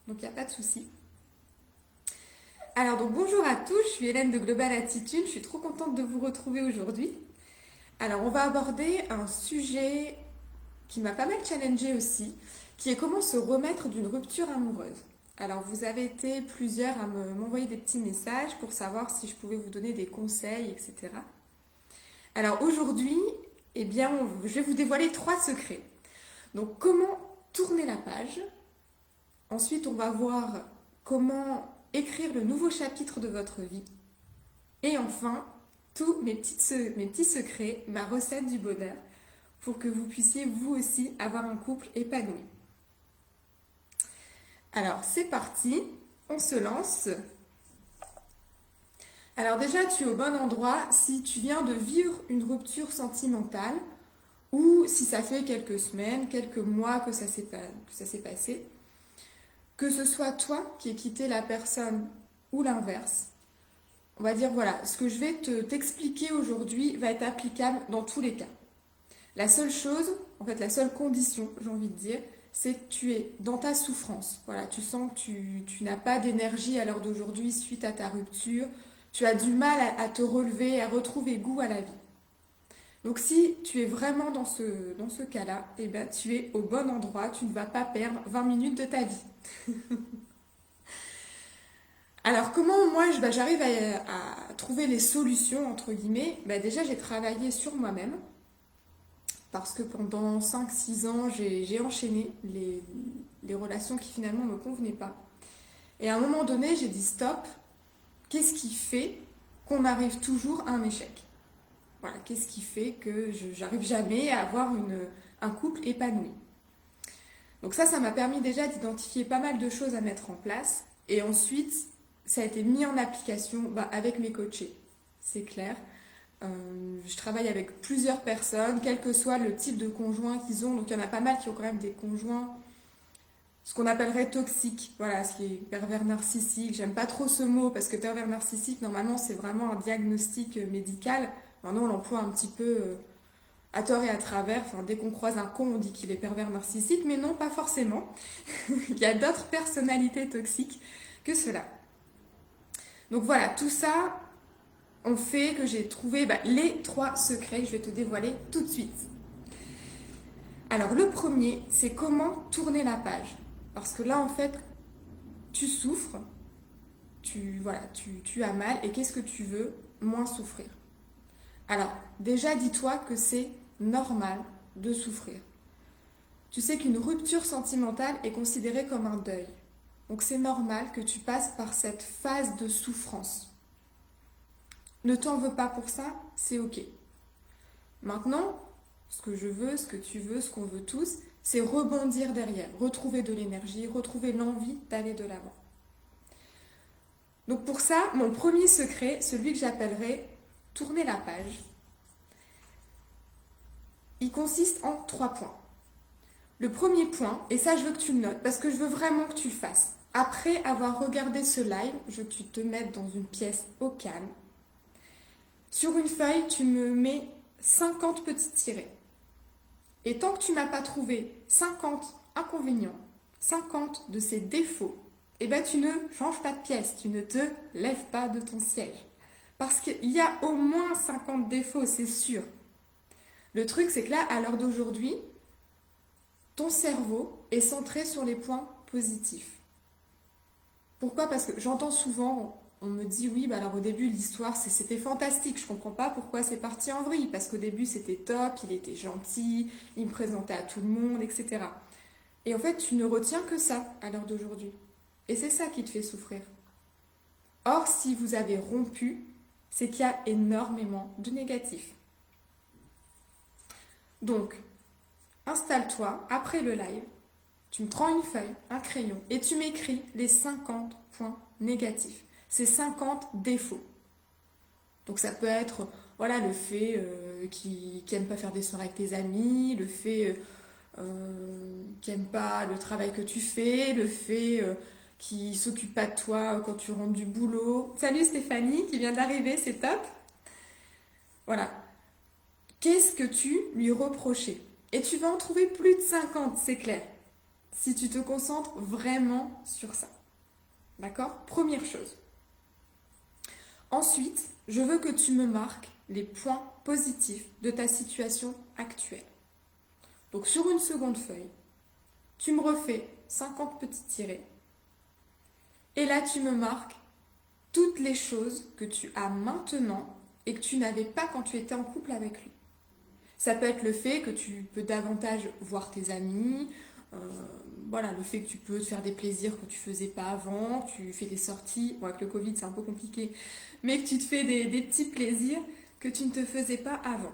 donc il n'y a pas de souci. Alors donc bonjour à tous, je suis Hélène de Global Attitude, je suis trop contente de vous retrouver aujourd'hui. Alors on va aborder un sujet qui m'a pas mal challengée aussi, qui est comment se remettre d'une rupture amoureuse. Alors vous avez été plusieurs à m'envoyer des petits messages pour savoir si je pouvais vous donner des conseils, etc. Alors aujourd'hui, eh bien, je vais vous dévoiler 3 secrets. Donc comment tourner la page. Ensuite, on va voir comment écrire le nouveau chapitre de votre vie. Et enfin, tous mes petits secrets, ma recette du bonheur, pour que vous puissiez vous aussi avoir un couple épanoui. Alors, c'est parti, on se lance. Alors déjà, tu es au bon endroit si tu viens de vivre une rupture sentimentale ou si ça fait quelques semaines, quelques mois que ça s'est passé. Que ce soit toi qui aies quitté la personne ou l'inverse, on va dire voilà, ce que je vais t'expliquer aujourd'hui va être applicable dans tous les cas. La seule chose, en fait la seule condition, j'ai envie de dire, c'est que tu es dans ta souffrance. Voilà, tu sens que tu n'as pas d'énergie à l'heure d'aujourd'hui suite à ta rupture, tu as du mal à te relever, à retrouver goût à la vie. Donc si tu es vraiment dans ce cas-là, eh ben, tu es au bon endroit, tu ne vas pas perdre 20 minutes de ta vie. Alors comment moi j'arrive à trouver les solutions entre guillemets. Déjà j'ai travaillé sur moi-même parce que pendant 5 6 ans j'ai enchaîné les relations qui finalement ne me convenaient pas. Et à un moment donné j'ai dit stop, qu'est-ce qui fait qu'on arrive toujours à un échec? Voilà, qu'est-ce qui fait que j'arrive jamais à avoir un couple épanoui? Donc ça m'a permis déjà d'identifier pas mal de choses à mettre en place. Et ensuite, ça a été mis en application avec mes coachés, c'est clair. Je travaille avec plusieurs personnes, quel que soit le type de conjoint qu'ils ont. Donc il y en a pas mal qui ont quand même des conjoints, ce qu'on appellerait toxiques. Voilà, ce qui est pervers narcissique. J'aime pas trop ce mot parce que pervers narcissique, normalement, c'est vraiment un diagnostic médical. Maintenant, on l'emploie un petit peu à tort et à travers. Enfin, dès qu'on croise un con, on dit qu'il est pervers narcissique, mais non, pas forcément. Il y a d'autres personnalités toxiques que cela. Donc voilà, tout ça ont fait que j'ai trouvé les 3 secrets que je vais te dévoiler tout de suite. Alors le premier, c'est comment tourner la page. Parce que là, en fait, tu souffres, tu as mal, et qu'est-ce que tu veux? Moins souffrir. Alors, déjà, dis-toi que c'est normal de souffrir. Tu sais qu'une rupture sentimentale est considérée comme un deuil. Donc c'est normal que tu passes par cette phase de souffrance. Ne t'en veux pas pour ça, c'est ok. Maintenant, ce que je veux, ce que tu veux, ce qu'on veut tous, c'est rebondir derrière, retrouver de l'énergie, retrouver l'envie d'aller de l'avant. Donc pour ça, mon premier secret, celui que j'appellerais tourner la page, il consiste en 3 points. Le premier point, et ça je veux que tu le notes, parce que je veux vraiment que tu le fasses. Après avoir regardé ce live, je veux que tu te mettes dans une pièce au calme. Sur une feuille, tu me mets 50 petits tirets. Et tant que tu ne m'as pas trouvé 50 inconvénients, 50 de ces défauts, eh ben tu ne changes pas de pièce, tu ne te lèves pas de ton siège. Parce qu'il y a au moins 50 défauts, c'est sûr. Le truc, c'est que là, à l'heure d'aujourd'hui, ton cerveau est centré sur les points positifs. Pourquoi? Parce que j'entends souvent, on me dit oui, alors au début l'histoire c'était fantastique, je comprends pas pourquoi c'est parti en vrille, parce qu'au début c'était top, il était gentil, il me présentait à tout le monde, etc. Et en fait tu ne retiens que ça à l'heure d'aujourd'hui. Et c'est ça qui te fait souffrir. Or si vous avez rompu, c'est qu'il y a énormément de négatifs. Donc, installe-toi après le live, tu me prends une feuille, un crayon, et tu m'écris les 50 points négatifs. Ces 50 défauts. Donc ça peut être voilà, le fait qu'il n'aime pas faire des soirées avec tes amis, le fait qu'il n'aime pas le travail que tu fais, le fait qu'il ne s'occupe pas de toi quand tu rentres du boulot. Salut Stéphanie qui vient d'arriver, c'est top. Voilà. Qu'est-ce que tu lui reprochais? Et tu vas en trouver plus de 50, c'est clair. si tu te concentres vraiment sur ça. D'accord? Première chose. Ensuite, je veux que tu me marques les points positifs de ta situation actuelle. Donc sur une seconde feuille, tu me refais 50 petits tirets. Et là, tu me marques toutes les choses que tu as maintenant et que tu n'avais pas quand tu étais en couple avec lui. Ça peut être le fait que tu peux davantage voir tes amis, euh, voilà, le fait que tu peux te faire des plaisirs que tu faisais pas avant, tu fais des sorties, bon, avec le Covid c'est un peu compliqué, mais que tu te fais des petits plaisirs que tu ne te faisais pas avant.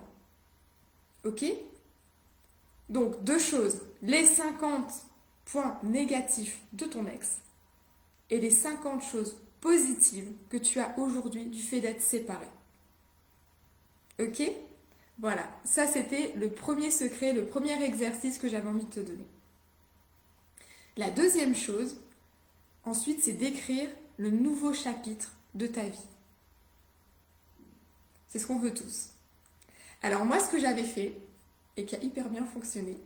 Ok? Donc deux choses, les 50 points négatifs de ton ex et les 50 choses positives que tu as aujourd'hui du fait d'être séparé. Ok? Voilà, ça c'était le premier secret, le premier exercice que j'avais envie de te donner. La deuxième chose, ensuite, c'est d'écrire le nouveau chapitre de ta vie. C'est ce qu'on veut tous. Alors moi, ce que j'avais fait, et qui a hyper bien fonctionné,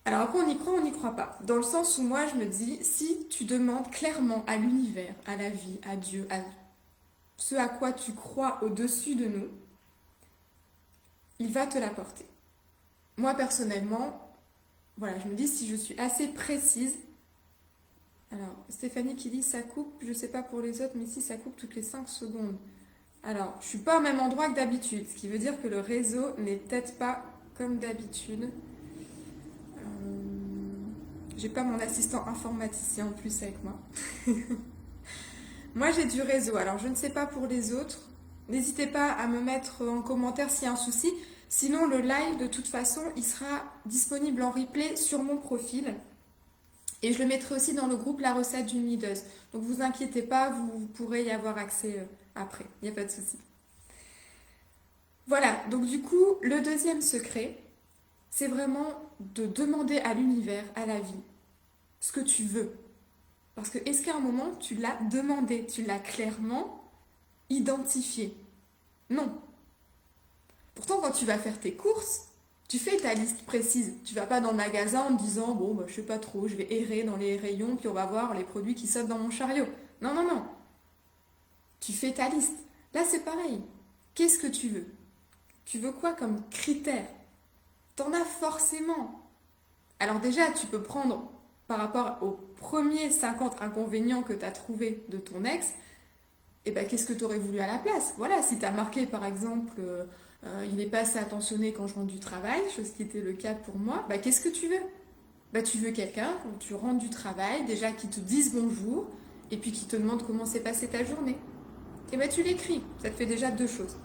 alors après on y croit, on n'y croit pas. Dans le sens où moi je me dis, si tu demandes clairement à l'univers, à la vie, à Dieu, à ce à quoi tu crois au-dessus de nous, il va te l'apporter. Moi personnellement, voilà, je me dis si je suis assez précise. Alors, Stéphanie qui dit ça coupe, je sais pas pour les autres, mais si ça coupe toutes les 5 secondes. Alors, je suis pas au même endroit que d'habitude, ce qui veut dire que le réseau n'est peut-être pas comme d'habitude. J'ai pas mon assistant informaticien en plus avec moi. Moi j'ai du réseau, alors je ne sais pas pour les autres. N'hésitez pas à me mettre en commentaire s'il y a un souci. Sinon le live de toute façon il sera disponible en replay sur mon profil. Et je le mettrai aussi dans le groupe La recette d'une leaduse. Donc vous inquiétez pas, vous pourrez y avoir accès après, il n'y a pas de souci. Voilà, donc du coup le deuxième secret, c'est vraiment de demander à l'univers, à la vie, ce que tu veux. Parce que est-ce qu'à un moment, tu l'as demandé, tu l'as clairement identifié? Non. Pourtant, quand tu vas faire tes courses, tu fais ta liste précise. Tu vas pas dans le magasin en te disant, bon, bah, je sais pas trop, je vais errer dans les rayons, puis on va voir les produits qui sautent dans mon chariot. Non, non, non. Tu fais ta liste. Là, c'est pareil. Qu'est-ce que tu veux? Tu veux quoi comme critère? T'en as forcément. Alors déjà, tu peux prendre par rapport aux premiers 50 inconvénients que tu as trouvés de ton ex, et ben, qu'est-ce que tu aurais voulu à la place? Voilà, si tu as marqué par exemple, il n'est pas assez attentionné quand je rentre du travail, chose qui était le cas pour moi, bah, qu'est-ce que tu veux? Bah, tu veux quelqu'un, quand tu rentres du travail, déjà qui te dise bonjour, et puis qui te demande comment s'est passée ta journée. Et ben, tu l'écris, ça te fait déjà deux choses.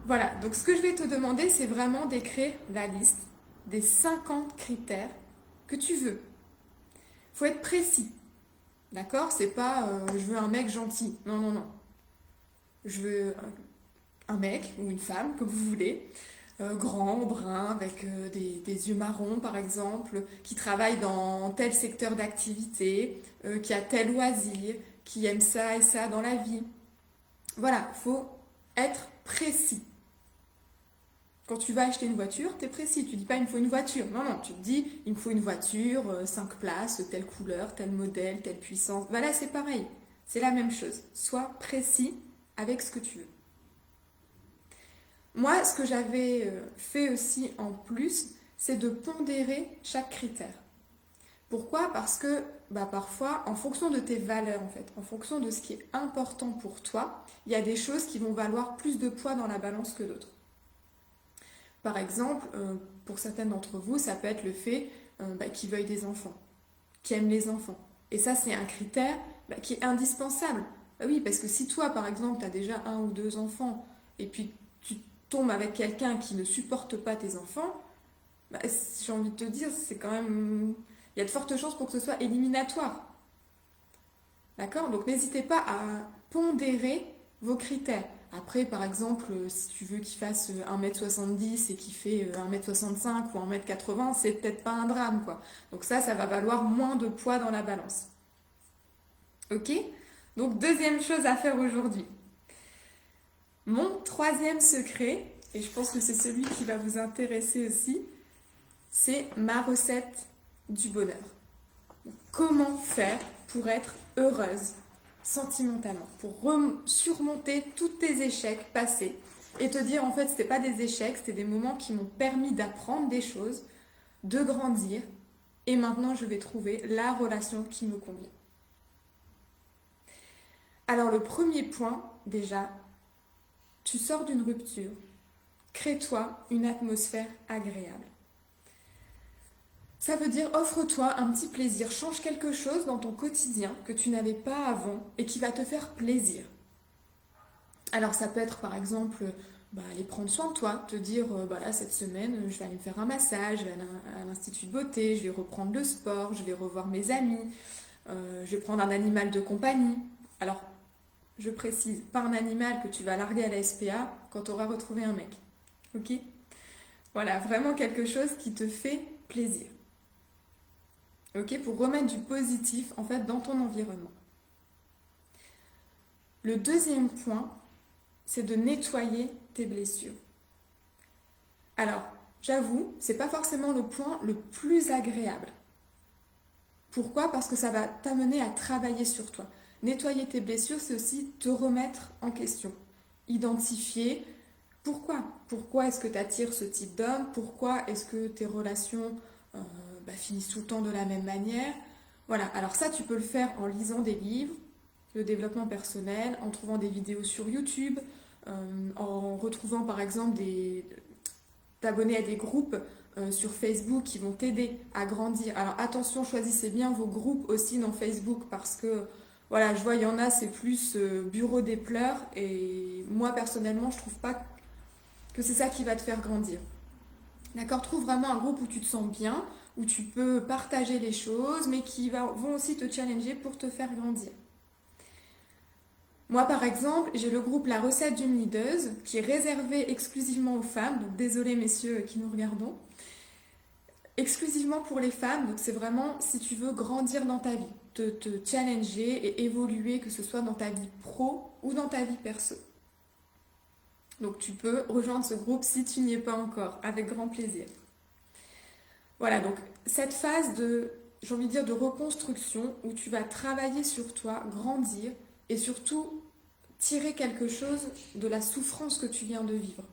Voilà, donc ce que je vais te demander, c'est vraiment d'écrire la liste des 50 critères que tu veux. Faut être précis, d'accord? C'est pas je veux un mec gentil. Non, non, non. Je veux un mec ou une femme, comme vous voulez, grand, brun, avec des yeux marrons par exemple, qui travaille dans tel secteur d'activité, qui a tel loisir, qui aime ça et ça dans la vie. Voilà, faut être précis. Quand tu vas acheter une voiture, tu es précis. Tu dis pas il me faut une voiture. Non, non, tu te dis il me faut une voiture, 5 places, telle couleur, tel modèle, telle puissance. Voilà, c'est pareil. C'est la même chose. Sois précis avec ce que tu veux. Moi, ce que j'avais fait aussi en plus, c'est de pondérer chaque critère. Pourquoi? Parce que parfois, en fonction de tes valeurs, en fait, en fonction de ce qui est important pour toi, il y a des choses qui vont valoir plus de poids dans la balance que d'autres. Par exemple, pour certaines d'entre vous, ça peut être le fait qu'ils veuillent des enfants, qu'ils aiment les enfants. Et ça, c'est un critère qui est indispensable. Bah oui, parce que si toi, par exemple, tu as déjà un ou deux enfants, et puis tu tombes avec quelqu'un qui ne supporte pas tes enfants, j'ai envie de te dire, c'est quand même... Il y a de fortes chances pour que ce soit éliminatoire. D'accord? Donc n'hésitez pas à pondérer vos critères. Après, par exemple, si tu veux qu'il fasse 1m70 et qu'il fait 1m65 ou 1m80, c'est peut-être pas un drame, quoi. Donc ça va valoir moins de poids dans la balance. Ok? Donc deuxième chose à faire aujourd'hui. Mon troisième secret, et je pense que c'est celui qui va vous intéresser aussi, c'est ma recette du bonheur. Comment faire pour être heureuse sentimentalement, pour surmonter tous tes échecs passés et te dire en fait c'était pas des échecs, c'était des moments qui m'ont permis d'apprendre des choses, de grandir et maintenant je vais trouver la relation qui me convient. Alors le premier point déjà, tu sors d'une rupture, crée-toi une atmosphère agréable. Ça veut dire offre-toi un petit plaisir, change quelque chose dans ton quotidien que tu n'avais pas avant et qui va te faire plaisir. Alors ça peut être par exemple aller prendre soin de toi, te dire là cette semaine je vais aller me faire un massage, je vais aller à l'institut de beauté, je vais reprendre le sport, je vais revoir mes amis, je vais prendre un animal de compagnie. Alors je précise, pas un animal que tu vas larguer à la SPA quand tu auras retrouvé un mec. Ok? Voilà, vraiment quelque chose qui te fait plaisir. Ok? Pour remettre du positif en fait dans ton environnement. Le deuxième point, c'est de nettoyer tes blessures. Alors, j'avoue, c'est pas forcément le point le plus agréable. Pourquoi? Parce que ça va t'amener à travailler sur toi. Nettoyer tes blessures, c'est aussi te remettre en question. Identifier pourquoi. Pourquoi est-ce que tu attires ce type d'homme? Pourquoi est-ce que tes relations finissent tout le temps de la même manière? Voilà, alors ça, tu peux le faire en lisant des livres, le développement personnel, en trouvant des vidéos sur YouTube, en retrouvant par exemple t'abonner à des groupes sur Facebook qui vont t'aider à grandir. Alors attention, choisissez bien vos groupes aussi dans Facebook parce que voilà, je vois, il y en a, c'est plus bureau des pleurs et moi personnellement, je trouve pas que c'est ça qui va te faire grandir. D'accord? Trouve vraiment un groupe où tu te sens bien, où tu peux partager les choses, mais qui vont aussi te challenger pour te faire grandir. Moi, par exemple, j'ai le groupe La Recette d'une Leaduse, qui est réservé exclusivement aux femmes, donc désolé messieurs qui nous regardons, exclusivement pour les femmes, donc c'est vraiment si tu veux grandir dans ta vie, te challenger et évoluer, que ce soit dans ta vie pro ou dans ta vie perso. Donc tu peux rejoindre ce groupe si tu n'y es pas encore, avec grand plaisir. Voilà, donc cette phase j'ai envie de dire, de reconstruction où tu vas travailler sur toi, grandir et surtout tirer quelque chose de la souffrance que tu viens de vivre.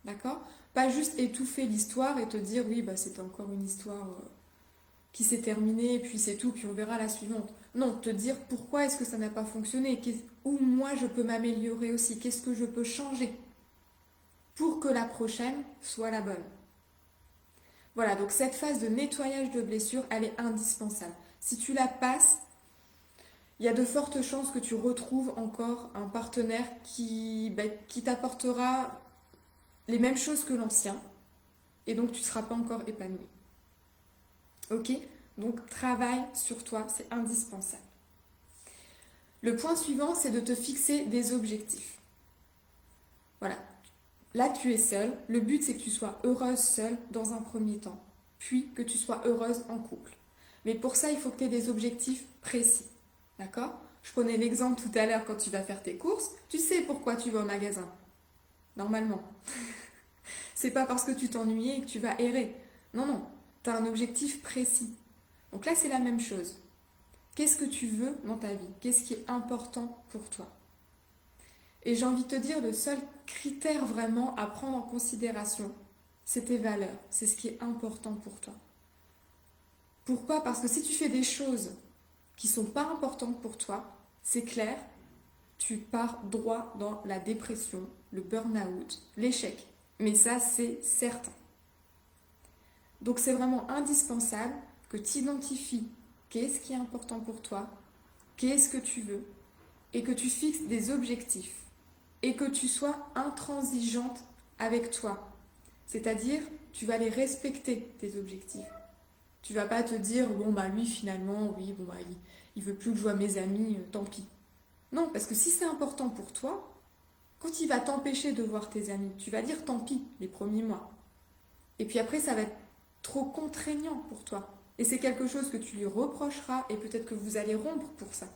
D'accord? Pas juste étouffer l'histoire et te dire oui, c'est encore une histoire qui s'est terminée et puis c'est tout, puis on verra la suivante. Non, te dire pourquoi est-ce que ça n'a pas fonctionné, où moi je peux m'améliorer aussi, qu'est-ce que je peux changer pour que la prochaine soit la bonne. Voilà, donc cette phase de nettoyage de blessures, elle est indispensable. Si tu la passes, il y a de fortes chances que tu retrouves encore un partenaire qui t'apportera les mêmes choses que l'ancien et donc tu ne seras pas encore épanoui. Ok? Donc travaille sur toi, c'est indispensable. Le point suivant, c'est de te fixer des objectifs. Voilà. Là, tu es seule. Le but, c'est que tu sois heureuse seule dans un premier temps, puis que tu sois heureuse en couple. Mais pour ça, il faut que tu aies des objectifs précis. D'accord? Je prenais l'exemple tout à l'heure quand tu vas faire tes courses. Tu sais pourquoi tu vas au magasin. Normalement. C'est pas parce que tu t'ennuyais que tu vas errer. Non, non. Tu as un objectif précis. Donc là, c'est la même chose. Qu'est-ce que tu veux dans ta vie? Qu'est-ce qui est important pour toi? Et j'ai envie de te dire, le seul critère vraiment à prendre en considération, c'est tes valeurs. C'est ce qui est important pour toi. Pourquoi? Parce que si tu fais des choses qui ne sont pas importantes pour toi, c'est clair, tu pars droit dans la dépression, le burn-out, l'échec. Mais ça, c'est certain. Donc c'est vraiment indispensable que tu identifies qu'est-ce qui est important pour toi, qu'est-ce que tu veux, et que tu fixes des objectifs. Et que tu sois intransigeante avec toi. C'est-à-dire, tu vas les respecter, tes objectifs. Tu vas pas te dire, lui finalement, oui, il veut plus que je vois mes amis, tant pis. Non, parce que si c'est important pour toi, quand il va t'empêcher de voir tes amis, tu vas dire tant pis les premiers mois. Et puis après, ça va être trop contraignant pour toi. Et c'est quelque chose que tu lui reprocheras et peut-être que vous allez rompre pour ça.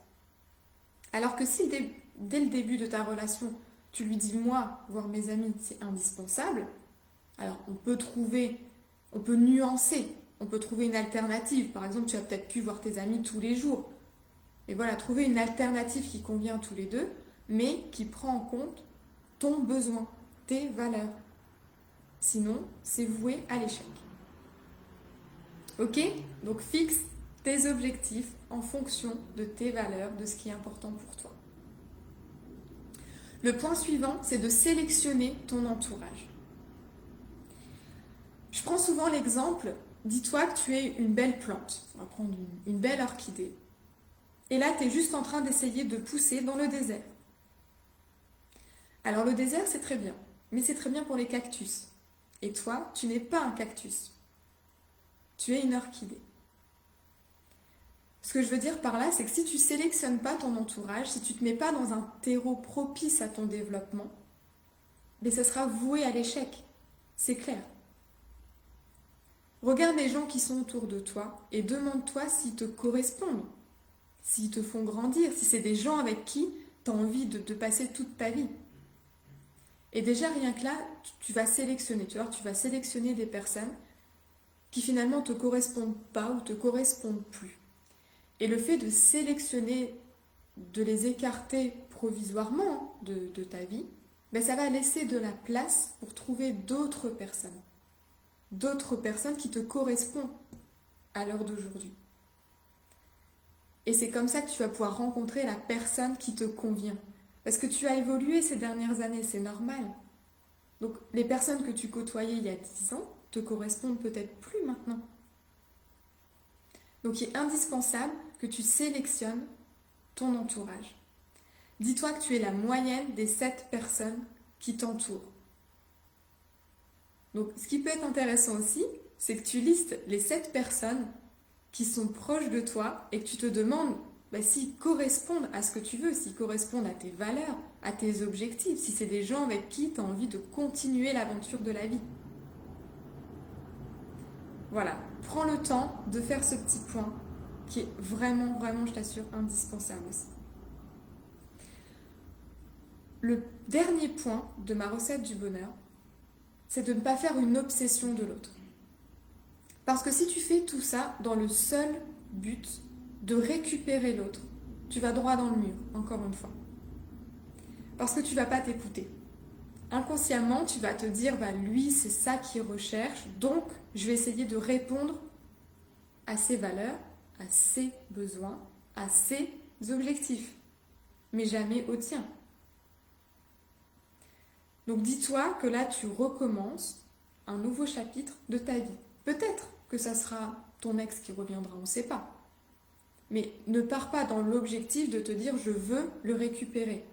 Alors que si dès le début de ta relation, tu lui dis, moi, voir mes amis, c'est indispensable, alors on peut nuancer, On peut trouver une alternative. Par exemple, tu vas peut-être plus voir tes amis tous les jours. Et voilà, trouver une alternative qui convient à tous les deux, mais qui prend en compte ton besoin, tes valeurs. Sinon, c'est voué à l'échec. Ok? Donc fixe tes objectifs en fonction de tes valeurs, de ce qui est important pour toi. Le point suivant, c'est de sélectionner ton entourage. Je prends souvent l'exemple, dis-toi que tu es une belle plante, on va prendre une belle orchidée, et là tu es juste en train d'essayer de pousser dans le désert. Alors le désert c'est très bien, mais c'est très bien pour les cactus. Et toi, tu n'es pas un cactus, tu es une orchidée. Ce que je veux dire par là, c'est que si tu ne sélectionnes pas ton entourage, si tu ne te mets pas dans un terreau propice à ton développement, mais ça sera voué à l'échec, c'est clair. Regarde les gens qui sont autour de toi et demande-toi s'ils te correspondent, s'ils te font grandir, si c'est des gens avec qui tu as envie de passer toute ta vie. Et déjà, rien que là, tu vas sélectionner, tu vois, tu vas sélectionner des personnes qui finalement ne te correspondent pas ou te correspondent plus. Et le fait de sélectionner, de les écarter provisoirement de ta vie, ben ça va laisser de la place pour trouver d'autres personnes qui te correspondent à l'heure d'aujourd'hui. Et c'est comme ça que tu vas pouvoir rencontrer la personne qui te convient. Parce que tu as évolué ces dernières années, c'est normal. Donc les personnes que tu côtoyais il y a 10 ans te correspondent peut-être plus maintenant. Donc il est indispensable que tu sélectionnes ton entourage. Dis-toi que tu es la moyenne des 7 personnes qui t'entourent. Donc ce qui peut être intéressant aussi, c'est que tu listes les 7 personnes qui sont proches de toi et que tu te demandes s'ils correspondent à ce que tu veux, s'ils correspondent à tes valeurs, à tes objectifs, si c'est des gens avec qui tu as envie de continuer l'aventure de la vie. Voilà, prends le temps de faire ce petit point qui est vraiment, vraiment, je t'assure, indispensable aussi. Le dernier point de ma recette du bonheur, c'est de ne pas faire une obsession de l'autre. Parce que si tu fais tout ça dans le seul but de récupérer l'autre, tu vas droit dans le mur, encore une fois. Parce que tu ne vas pas t'écouter. Inconsciemment, tu vas te dire, lui, c'est ça qu'il recherche, donc je vais essayer de répondre à ses valeurs, à ses besoins, à ses objectifs, mais jamais aux tiens. Donc dis-toi que là, tu recommences un nouveau chapitre de ta vie. Peut-être que ça sera ton ex qui reviendra, on ne sait pas. Mais ne pars pas dans l'objectif de te dire je veux le récupérer.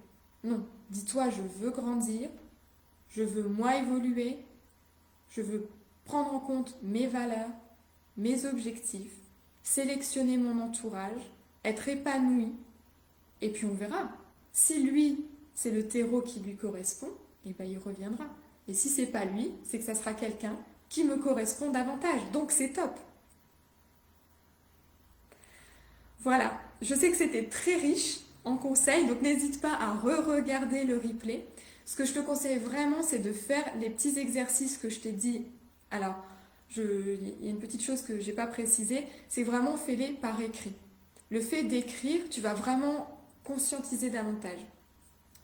Non, dis-toi je veux grandir, je veux moi évoluer, je veux prendre en compte mes valeurs, mes objectifs, sélectionner mon entourage, être épanoui, et puis on verra. Si lui, c'est le terreau qui lui correspond, et il reviendra. Et si c'est pas lui, c'est que ça sera quelqu'un qui me correspond davantage. Donc c'est top. Voilà, je sais que c'était très riche en conseils, donc n'hésite pas à re-regarder le replay. Ce que je te conseille vraiment, c'est de faire les petits exercices que je t'ai dit. Alors, il y a une petite chose que je n'ai pas précisée, c'est vraiment fais-les par écrit. Le fait d'écrire, tu vas vraiment conscientiser davantage.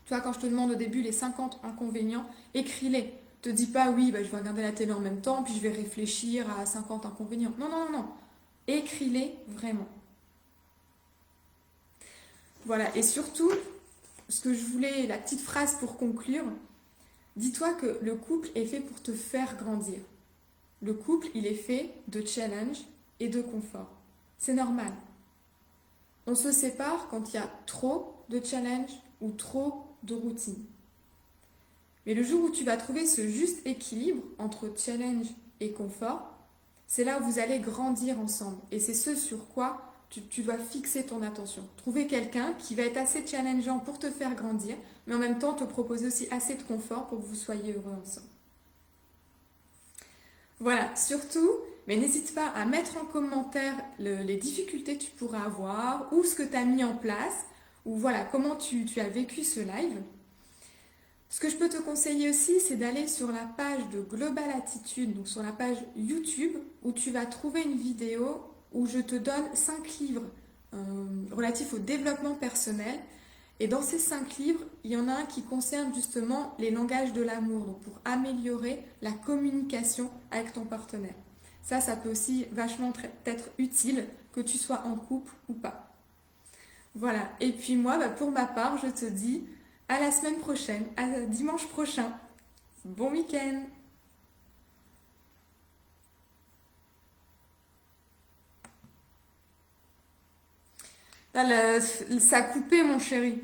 Tu vois, quand je te demande au début les 50 inconvénients, écris-les. Te dis pas, oui, je vais regarder la télé en même temps, puis je vais réfléchir à 50 inconvénients. Non, non, non, non. Écris-les vraiment. Voilà, et surtout, ce que je voulais, la petite phrase pour conclure, dis-toi que le couple est fait pour te faire grandir. Le couple, il est fait de challenge et de confort. C'est normal. On se sépare quand il y a trop de challenge ou trop de routine. Mais le jour où tu vas trouver ce juste équilibre entre challenge et confort, c'est là où vous allez grandir ensemble. Et c'est ce sur quoi tu dois fixer ton attention. Trouver quelqu'un qui va être assez challengeant pour te faire grandir, mais en même temps te proposer aussi assez de confort pour que vous soyez heureux ensemble. Voilà, surtout, mais n'hésite pas à mettre en commentaire les difficultés que tu pourras avoir, ou ce que tu as mis en place, ou voilà, comment tu as vécu ce live. Ce que je peux te conseiller aussi, c'est d'aller sur la page de Global Attitude, donc sur la page YouTube, où tu vas trouver une vidéo où je te donne 5 livres relatifs au développement personnel. Et dans ces 5 livres, il y en a un qui concerne justement les langages de l'amour, donc pour améliorer la communication avec ton partenaire. Ça peut aussi vachement être utile, que tu sois en couple ou pas. Voilà, et puis moi, pour ma part, je te dis à la semaine prochaine, à dimanche prochain. Bon week-end. Là, ça a coupé, mon chéri.